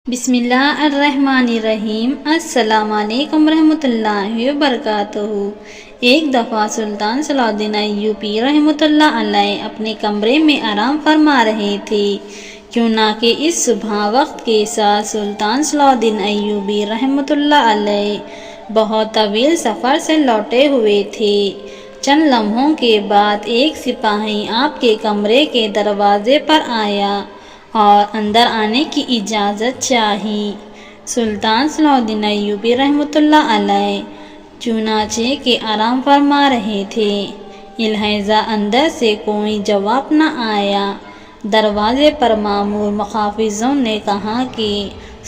بسم اللہ الرحمن الرحیم۔ السلام علیکم ورحمۃ اللہ وبرکاتہ۔ ایک دفعہ سلطان صلاح الدین ایوبی رحمۃ اللہ علیہ اپنے کمرے میں آرام فرما رہے تھے، کیوں نہ کہ اس صبح وقت کے ساتھ سلطان صلاح الدین ایوبی رحمۃ اللہ علیہ بہت طویل سفر سے لوٹے ہوئے تھے۔ چند لمحوں کے بعد ایک سپاہی آپ کے کمرے کے دروازے پر آیا اور اندر آنے کی اجازت چاہی۔ سلطان صلاح الدین ایوبی رحمۃ اللہ علیہ چنانچہ کہ آرام فرما رہے تھے، لہٰذا اندر سے کوئی جواب نہ آیا۔ دروازے پر مامور محافظوں نے کہا کہ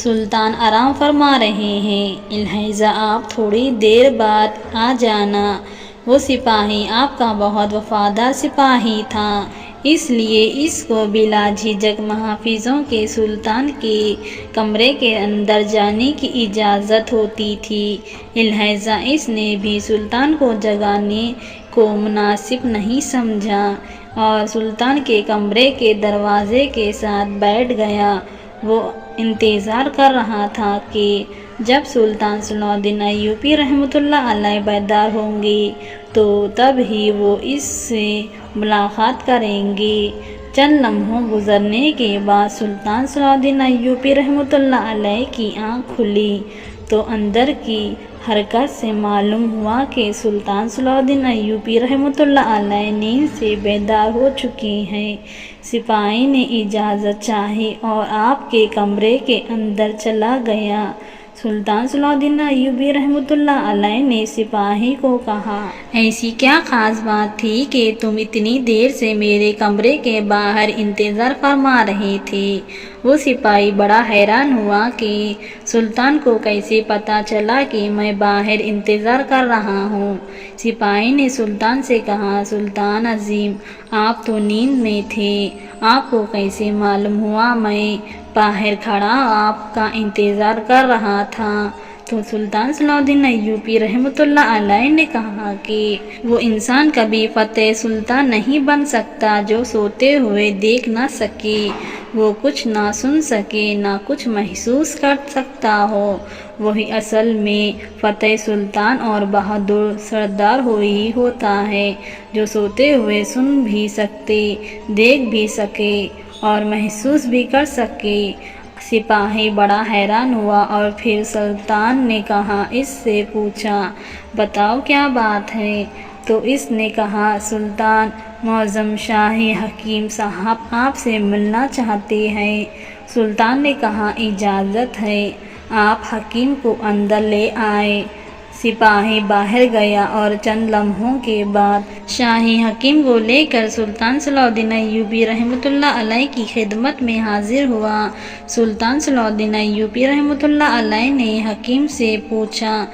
سلطان آرام فرما رہے ہیں، لہٰذا آپ تھوڑی دیر بعد آ جانا۔ وہ سپاہی آپ کا بہت وفادار سپاہی تھا، اس لیے اس کو بلا جھجک محافظوں کے سلطان کے کمرے کے اندر جانے کی اجازت ہوتی تھی، لہٰذا اس نے بھی سلطان کو جگانے کو مناسب نہیں سمجھا اور سلطان کے کمرے کے دروازے کے ساتھ بیٹھ گیا۔ وہ انتظار کر رہا تھا کہ جب سلطان صلاح الدین ایوبی رحمۃ اللہ علیہ بیدار ہوں گے تو تب ہی وہ اس سے ملاقات کریں گے۔ چند لمحوں گزرنے کے بعد سلطان صلاح الدین ایوبی رحمۃ اللہ علیہ کی آنکھ کھلی تو اندر کی حرکت سے معلوم ہوا کہ سلطان صلاح الدین ایوبی رحمۃ اللہ علیہ نیند سے بیدار ہو چکے ہیں۔ سپاہی نے اجازت چاہی اور آپ کے کمرے کے اندر چلا گیا۔ سلطان صلاح الدین ایوبی رحمۃ اللہ علیہ نے سپاہی کو کہا، ایسی کیا خاص بات تھی کہ تم اتنی دیر سے میرے کمرے کے باہر انتظار فرما رہے تھے؟ وہ سپاہی بڑا حیران ہوا کہ سلطان کو کیسے پتہ چلا کہ میں باہر انتظار کر رہا ہوں۔ سپاہی نے سلطان سے کہا، سلطان عظیم، آپ تو نیند میں تھے، آپ کو کیسے معلوم ہوا میں باہر کھڑا آپ کا انتظار کر رہا تھا؟ تو سلطان صلاح الدین ایوبی رحمۃ اللہ علیہ نے کہا کہ وہ انسان کبھی فتح سلطان نہیں بن سکتا جو سوتے ہوئے دیکھ نہ سکے، وہ کچھ نہ سن سکے، نہ کچھ محسوس کر سکتا ہو۔ وہی اصل میں فتح سلطان اور بہادر سردار وہی ہوتا ہے جو سوتے ہوئے سن بھی سکے، دیکھ بھی سکے اور محسوس بھی کر سکے۔ سپاہی بڑا حیران ہوا اور پھر سلطان نے کہا، اس سے پوچھا، بتاؤ کیا بات ہے؟ تو اس نے کہا، سلطان معظم شاہی حکیم صاحب آپ سے ملنا چاہتے ہیں۔ سلطان نے کہا، اجازت ہے، آپ حکیم کو اندر لے آئیں۔ سپاہی باہر گیا اور چند لمحوں کے بعد شاہی حکیم کو لے کر سلطان صلاح الدین ایوبی رحمۃ اللہ علیہ کی خدمت میں حاضر ہوا۔ سلطان صلاح الدین ایوبی رحمۃ اللہ علیہ نے حکیم سے پوچھا،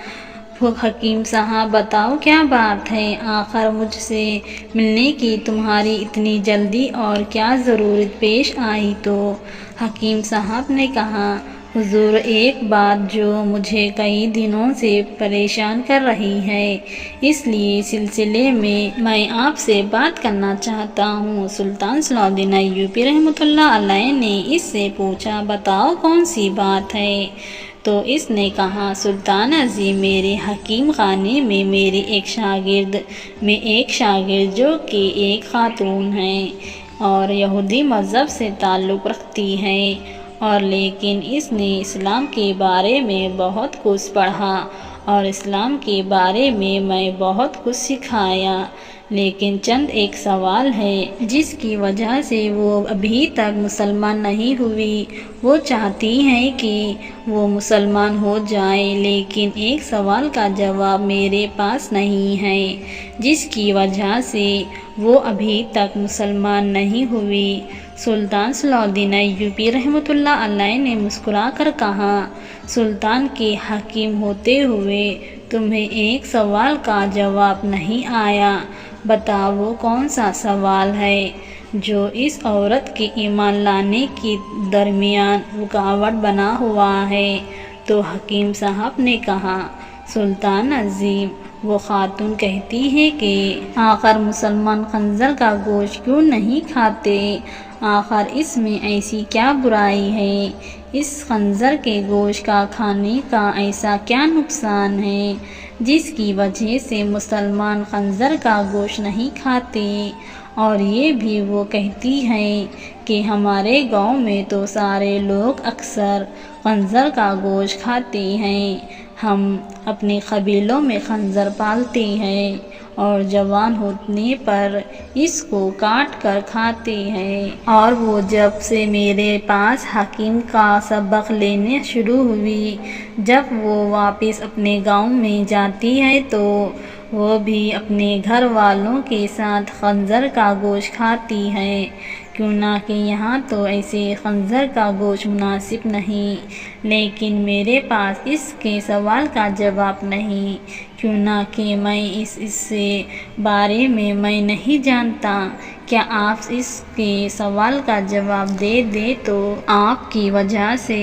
حکیم صاحب بتاؤ کیا بات ہے؟ آخر مجھ سے ملنے کی تمہاری اتنی جلدی اور کیا ضرورت پیش آئی؟ تو حکیم صاحب نے کہا، حضور، ایک بات جو مجھے کئی دنوں سے پریشان کر رہی ہے، اس لیے سلسلے میں آپ سے بات کرنا چاہتا ہوں۔ سلطان صلاح الدین ایوبی رحمۃ اللہ علیہ نے اس سے پوچھا، بتاؤ کون سی بات ہے؟ تو اس نے کہا، سلطان عظیم، میرے حکیم خانے میں میرے ایک شاگرد جو کہ ایک خاتون ہے اور یہودی مذہب سے تعلق رکھتی ہے، اور لیکن اس نے اسلام کے بارے میں بہت کچھ پڑھا اور اسلام کے بارے میں بہت کچھ سکھایا، لیکن چند ایک سوال ہے جس کی وجہ سے وہ ابھی تک مسلمان نہیں ہوئی۔ وہ چاہتی ہیں کہ وہ مسلمان ہو جائیں، لیکن ایک سوال کا جواب میرے پاس نہیں ہے، جس کی وجہ سے وہ ابھی تک مسلمان نہیں ہوئی۔ سلطان صلاح الدین ایوبی رحمۃ اللہ علیہ نے مسکرا کر کہا، سلطان کے حکیم ہوتے ہوئے تمہیں ایک سوال کا جواب نہیں آیا؟ بتاؤ وہ کون سا سوال ہے جو اس عورت کے ایمان لانے کے درمیان رکاوٹ بنا ہوا ہے؟ تو حکیم صاحب نے کہا، سلطان عظیم، وہ خاتون کہتی ہے کہ آخر مسلمان خنزر کا گوشت کیوں نہیں کھاتے؟ آخر اس میں ایسی کیا برائی ہے؟ اس خنزر کے گوشت کا کھانے کا ایسا کیا نقصان ہے جس کی وجہ سے مسلمان خنزر کا گوشت نہیں کھاتے؟ اور یہ بھی وہ کہتی ہے کہ ہمارے گاؤں میں تو سارے لوگ اکثر خنزر کا گوشت کھاتے ہیں، ہم اپنے قبیلوں میں خنزر پالتے ہیں اور جوان ہونے پر اس کو کاٹ کر کھاتے ہیں۔ اور وہ جب سے میرے پاس حکیم کا سبق لینے شروع ہوئی، جب وہ واپس اپنے گاؤں میں جاتی ہے تو وہ بھی اپنے گھر والوں کے ساتھ خنزر کا گوشت کھاتی ہے، کیوں نہ کہ یہاں تو ایسے خنزر کا گوشت مناسب نہیں۔ لیکن میرے پاس اس کے سوال کا جواب نہیں، کیوں نہ کہ میں اس بارے میں نہیں جانتا۔ کیا آپ اس کے سوال کا جواب دے دیں تو آپ کی وجہ سے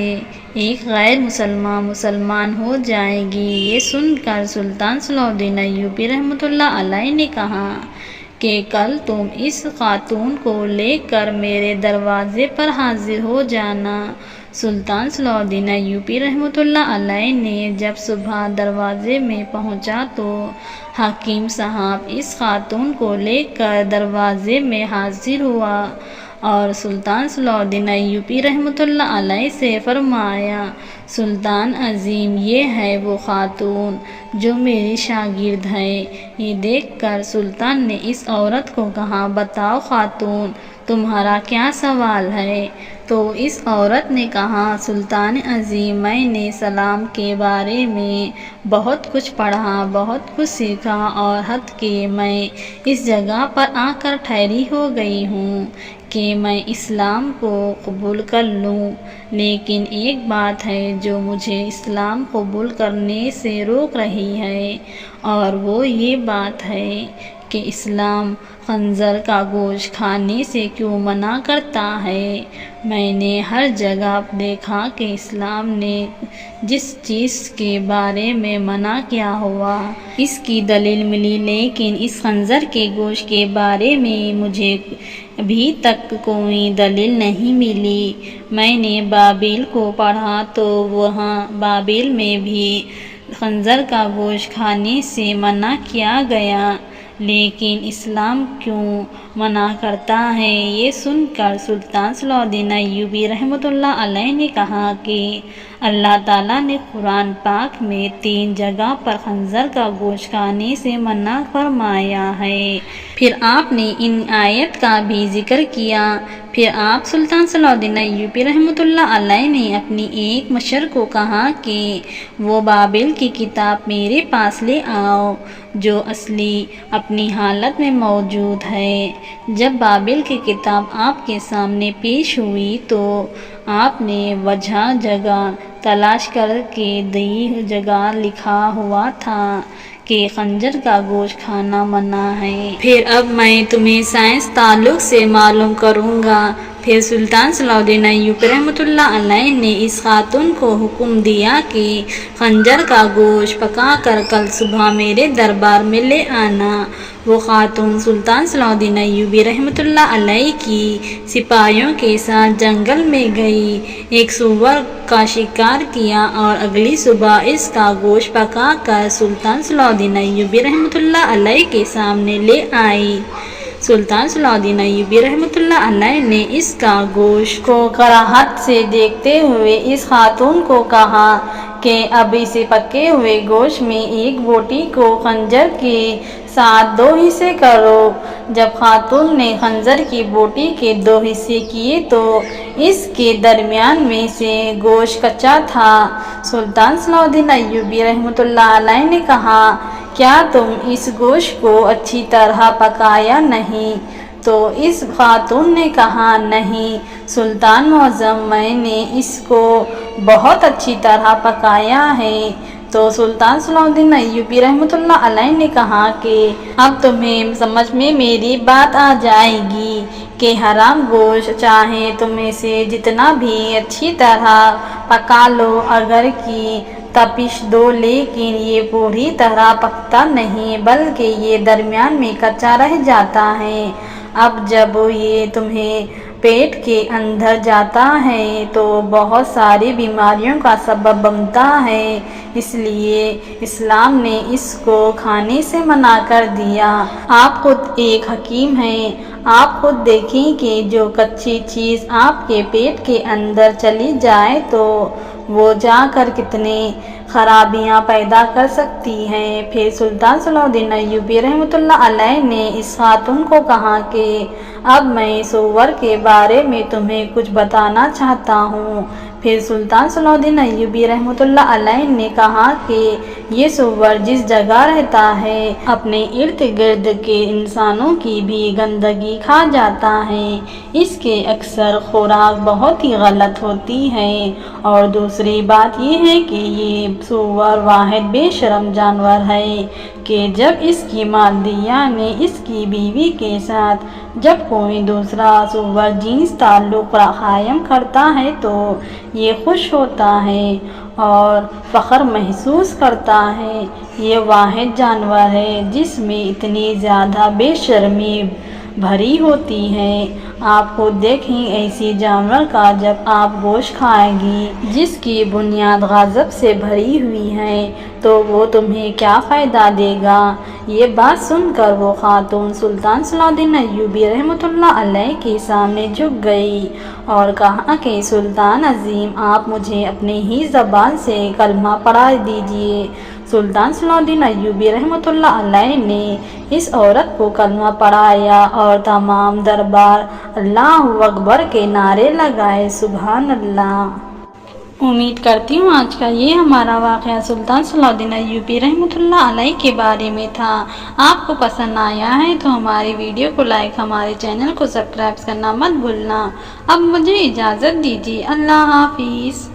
ایک غیر مسلمان ہو جائے گی؟ یہ سن کر سلطان صلاح الدین ایوبی رحمۃ اللہ علیہ نے کہا کہ کل تم اس خاتون کو لے کر میرے دروازے پر حاضر ہو جانا۔ سلطان صلاح الدین ایوبی رحمۃ اللہ علیہ نے جب صبح دروازے میں پہنچا تو حکیم صاحب اس خاتون کو لے کر دروازے میں حاضر ہوا اور سلطان صلاح الدین ایوبی رحمۃ اللہ علیہ سے فرمایا، سلطان عظیم، یہ ہے وہ خاتون جو میری شاگرد ہے۔ یہ دیکھ کر سلطان نے اس عورت کو کہا، بتاؤ خاتون، تمہارا کیا سوال ہے؟ تو اس عورت نے کہا، سلطان عظیم، میں نے اسلام کے بارے میں بہت کچھ پڑھا، بہت کچھ سیکھا اور حد کہ میں اس جگہ پر آ کر ٹھہری ہو گئی ہوں کہ میں اسلام کو قبول کر لوں، لیکن ایک بات ہے جو مجھے اسلام قبول کرنے سے روک رہی ہے، اور وہ یہ بات ہے کہ اسلام خنزر کا گوشت کھانے سے کیوں منع کرتا ہے؟ میں نے ہر جگہ دیکھا کہ اسلام نے جس چیز کے بارے میں منع کیا ہوا اس کی دلیل ملی، لیکن اس خنزر کے گوشت کے بارے میں مجھے ابھی تک کوئی دلیل نہیں ملی۔ میں نے بابل کو پڑھا تو وہاں بابل میں بھی خنزر کا گوشت کھانے سے منع کیا گیا، لیکن اسلام کیوں منع کرتا ہے؟ یہ سن کر سلطان صلاح الدین ایوبی رحمۃ اللہ علیہ نے کہا کہ اللہ تعالیٰ نے قرآن پاک میں 3 جگہ پر خنزر کا گوشت کھانے سے منع فرمایا ہے۔ پھر آپ نے ان آیت کا بھی ذکر کیا۔ پھر آپ سلطان صلاح الدین ایوبی رحمۃ اللہ علیہ نے اپنی ایک مشر کو کہا کہ وہ بابل کی کتاب میرے پاس لے آؤ جو اصلی اپنی حالت میں موجود ہے۔ جب بابل کی کتاب آپ کے سامنے پیش ہوئی تو آپ نے وجہ جگہ تلاش کر کے دی جگہ لکھا ہوا تھا کہ خنزر کا گوشت کھانا منع ہے۔ پھر اب میں تمہیں سائنس تعلق سے معلوم کروں گا۔ پھر سلطان صلاح الدین ایوبی رحمۃ اللہ علیہ نے اس خاتون کو حکم دیا کہ خنزر کا گوشت پکا کر کل صبح میرے دربار میں لے آنا۔ وہ خاتون سلطان صلاح الدین ایوبی رحمۃ اللہ علیہ کی سپاہیوں کے ساتھ جنگل میں گئی، ایک سور کا شکار کیا اور اگلی صبح اس کا گوشت پکا کر سلطان صلاح الدین ایوبی رحمۃ اللہ علیہ کے سامنے لے آئی۔ سلطان صلاح الدین ایوبی رحمۃ اللہ علیہ نے اس کا گوشت کو کراہت سے دیکھتے ہوئے اس خاتون کو کہا کہ اب اسے پکے ہوئے گوشت میں ایک بوٹی کو خنزر کے ساتھ 2 حصے کرو۔ جب خاتون نے خنزر کی بوٹی کے 2 حصے کیے تو اس کے درمیان میں سے گوشت کچا تھا۔ سلطان صلاح الدین ایوبی رحمۃ اللہ علیہ نے کہا، کیا تم اس گوشت کو اچھی طرح پکایا نہیں؟ تو اس خاتون نے کہا، نہیں سلطان معظم، میں نے اس کو بہت اچھی طرح پکایا ہے۔ تو سلطان صلاح الدین ایوبی رحمۃ اللہ علیہ نے کہا کہ اب تمہیں سمجھ میں میری بات آ جائے گی کہ حرام گوشت چاہے تم اسے جتنا بھی اچھی طرح پکا لو، اگر کی تپش دو، لیکن یہ پوری طرح پکتا نہیں بلکہ یہ درمیان میں کچا رہ جاتا ہے۔ اب جب یہ تمہیں پیٹ کے اندر جاتا ہے تو بہت ساری بیماریوں کا سبب بنتا ہے، اس لیے اسلام نے اس کو کھانے سے منع کر دیا۔ آپ خود ایک حکیم ہیں، آپ خود دیکھیں کہ جو کچی چیز آپ کے پیٹ کے اندر چلی جائے تو وہ جا کر کتنے خرابیاں پیدا کر سکتی ہے۔ پھر سلطان صلاح الدین ایوبی رحمۃ اللہ علیہ نے اس خاتون کو کہا کہ اب میں سور کے بارے میں تمہیں کچھ بتانا چاہتا ہوں۔ پھر سلطان صلاح الدین ایوبی رحمۃ اللہ علیہ نے کہا کہ یہ سور جس جگہ رہتا ہے اپنے ارد گرد کے انسانوں کی بھی گندگی کھا جاتا ہے، اس کے اکثر خوراک بہت ہی غلط ہوتی ہے، اور دوسری بات یہ ہے کہ یہ سور واحد بے شرم جانور ہے کہ جب اس کی مالدیہ نے اس کی بیوی کے ساتھ جب کوئی دوسرا سور جنس تعلق قائم کرتا ہے تو یہ خوش ہوتا ہے اور فخر محسوس کرتا ہے۔ یہ واحد جانور ہے جس میں اتنی زیادہ بے شرمی بھری ہوتی ہے۔ آپ خود دیکھیں ایسی جانور کا جب آپ گوشت کھائیں گی جس کی بنیاد غضب سے بھری ہوئی ہے تو وہ تمہیں کیا فائدہ دے گا۔ یہ بات سن کر وہ خاتون سلطان صلاح الدین ایوبی رحمۃ اللہ علیہ کے سامنے جھک گئی اور کہا کہ سلطان عظیم، آپ مجھے اپنی ہی زبان سے کلمہ پڑھا دیجیے۔ سلطان صلاح الدین ایوبی رحمۃ اللہ علیہ نے اس عورت کو کلمہ پڑھایا اور تمام دربار اللہ اکبر کے نعرے لگائے۔ سبحان اللہ۔ امید کرتی ہوں آج کا یہ ہمارا واقعہ سلطان صلاح الدین ایوبی رحمۃ اللہ علیہ کے بارے میں تھا، آپ کو پسند آیا ہے تو ہماری ویڈیو کو لائک، ہمارے چینل کو سبسکرائب کرنا مت بھولنا۔ اب مجھے اجازت دیجیے، اللہ حافظ۔